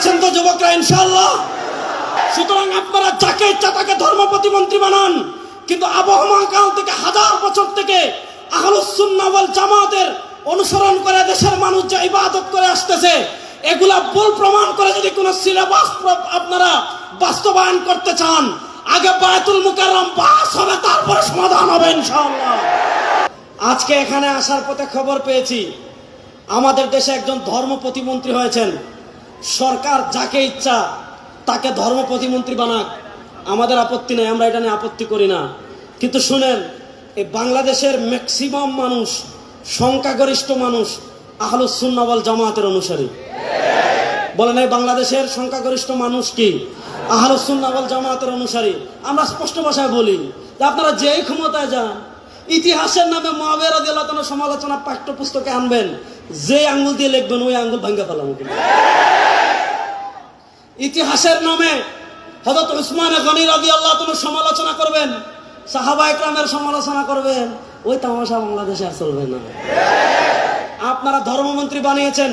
আছেন তো যুবকরা ইনশাআল্লাহ? সুতরাং আপনারা যাকে ইচ্ছা তাকে ধর্ম প্রতিমন্ত্রী বানান, কিন্তু আবহমান কাল থেকে হাজার বছর থেকে আহলুস সুন্নাহ ওয়াল জামাতের অনুসরণ করে দেশের মানুষ যে ইবাদত করে আসতেছে, এগুলা ভুল প্রমাণ করে যদি কোনো সিলেবাস আপনারা বাস্তবায়ন করতে চান, আগে বায়তুল মুকাররম পাস হবে, তারপরে সমাধান হবে ইনশাআল্লাহ। আজকে এখানে আসার পথে খবর পেয়েছি আমাদের দেশে একজন ধর্ম প্রতিমন্ত্রী হয়েছেন। সরকার যাকে ইচ্ছা তাকে ধর্ম প্রতিমন্ত্রী বানাক, আমাদের আপত্তি নেই, আমরা এটা নিয়ে আপত্তি করি না। কিন্তু শুনেন, এই বাংলাদেশের ম্যাক্সিমাম মানুষ, সংখ্যাগরিষ্ঠ মানুষ আহলুস সুন্নাহ ওয়াল জামাতের অনুসারী। বলেন, এই বাংলাদেশের সংখ্যাগরিষ্ঠ মানুষ কি আহলুস সুন্নাহ ওয়াল জামাতের অনুসারী? আমরা স্পষ্ট ভাষায় বলি যে আপনারা যেই ক্ষমতায় যান, ইতিহাসের নামে মুআবিয়া রাদিয়াল্লাহু তাআলা সমালোচনা পাঠ্যপুস্তকে আনবেন, যে আঙ্গুল দিয়ে লিখবেন ওই আঙ্গুল ভাঙা ফেলাবো। ইতিহাসের নামে হযরত উসমান গনি রাদিয়াল্লাহু তাআলা সমালোচনা করবেন, সাহাবা একরামের সমালোচনা করবেন, ওই তামাশা বাংলাদেশে আর চলবে না। আপনারা ধর্মমন্ত্রী বানিয়েছেন,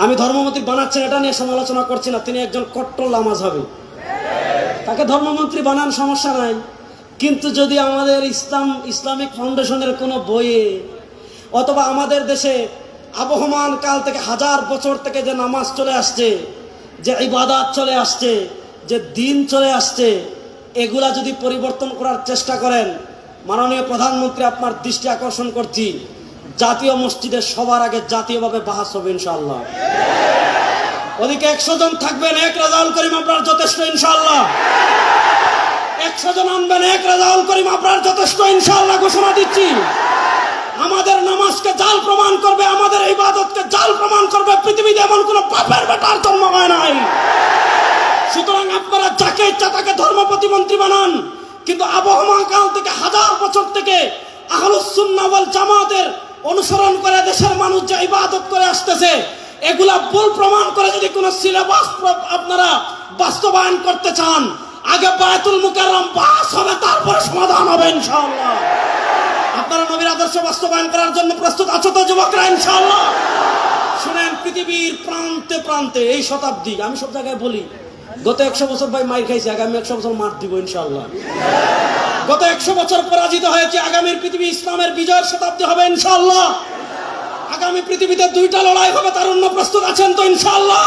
আমি ধর্মমন্ত্রী বানাচ্ছেন এটা নিয়ে সমালোচনা করছি না, তিনি একজন কট্টর লামাযহাবী, তাকে ধর্মমন্ত্রী বানান, সমস্যা নাই। কিন্তু যদি আমাদের ইসলামিক ফাউন্ডেশনের কোনো বইয়ে অথবা আমাদের দেশে আবহমান কাল থেকে হাজার বছর থেকে যে নামাজ চলে আসছে, যে ইবাদত চলে আসছে, যে দিন চলে আসছে, এগুলা যদি পরিবর্তন করার চেষ্টা করেন, মাননীয় প্রধানমন্ত্রী আপনার দৃষ্টি আকর্ষণ করছি, জাতীয় মসজিদে সবার আগে জাতীয়ভাবে বাহাস হবে ইনশাআল্লাহ। ওদিকে 100 জন থাকবেন, এক রেজাউল করিম আপনার যথেষ্ট ইনশাআল্লাহ। 100 জন আনবেন, এক রেজাউল করিম আপনার যথেষ্ট ইনশাআল্লাহ ঘোষণা দিচ্ছি। আমাদের নামাজকে জাল প্রমাণ করবে, আমাদের ইবাদতকে জাল প্রমাণ করবে পৃথিবীতে এমন কোন পাপের বেটার জন্ম হয় নাই। সুতরাং আপনারা যাকে ইচ্ছা তাকে ধর্ম প্রতিমন্ত্রী বানান, কিন্তু আবহমান কাল থেকে হাজার বছর থেকে আহলুস সুন্নাহ ওয়াল জামাতের অনুসরণ করে দেশের মানুষ যে ইবাদত করে আসতেছে, এগুলা ভুল প্রমাণ করে যদি কোনো সিলেবাস আপনারা বাস্তবায়ন করতে চান, আগে বায়তুল মুকাররম পাস হবে, তারপরে সমাধান হবে ইনশাআল্লাহ। আপনারা নবীর আদর্শ বাস্তবায়ন করার জন্য প্রস্তুত আছো তো যুবকরা ইনশাআল্লাহ? শুনেন, পৃথিবীর প্রান্তে প্রান্তে এই শতাব্দী, আমি সব জায়গায় বলি, গত 100 বছর ভাই মার খাইছে, আগামী 100 বছর মার দিব ইনশাআল্লাহ। গত 100 বছর পরাজিত হয়েছে, আগামীর পৃথিবী ইসলামের বিজয়ের শতাব্দী হবে ইনশাআল্লাহ। আগামী পৃথিবীতে 2টা লড়াই হবে, তারুণ্য প্রস্তুত আছেন তো ইনশাআল্লাহ?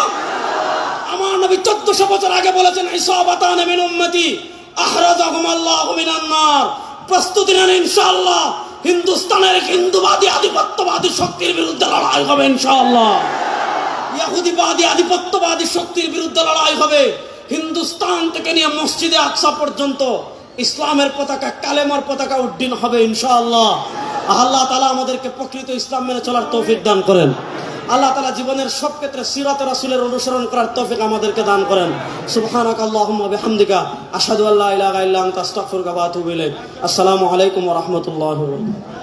আমার নবী 1400 বছর আগে বলেছেন, ইসাবাতান মিন উম্মতি আহরাজাহুম আল্লাহু মিনান নার। প্রস্তুতি নেন ইনশাআল্লাহ, হিন্দুস্তানের হিন্দুবাদী আধিপত্যবাদী শক্তির বিরুদ্ধে লড়াই হবে ইনশাআল্লাহ। ইহুদিবাদী আধিপত্যবাদী শক্তির বিরুদ্ধে লড়াই হবে। হিন্দুস্তান থেকে নিয়ে মসজিদে আকসা পর্যন্ত ইসলামের পতাকা, কালেমার পতাকা উড্ডীন হবে ইনশাআল্লাহ। আল্লাহ তাআলা আমাদেরকে প্রকৃত ইসলাম মেনে চলার তৌফিক দান করেন। আল্লাহ তাআলা জীবনের সব ক্ষেত্রে সিরাত রাসূলের অনুসরণ করার তৌফিক আমাদেরকে দান করেন। সুবহানাকাল্লাহুম্মা বিহামদিকা আশহাদু আল্লা ইলাহা ইল্লা আনতা আস্তাগফিরুকা ওয়া আতুবু ইলাইক। আসসালামু আলাইকুম ওয়া রাহমাতুল্লাহি ওয়া বারাকাতুহু।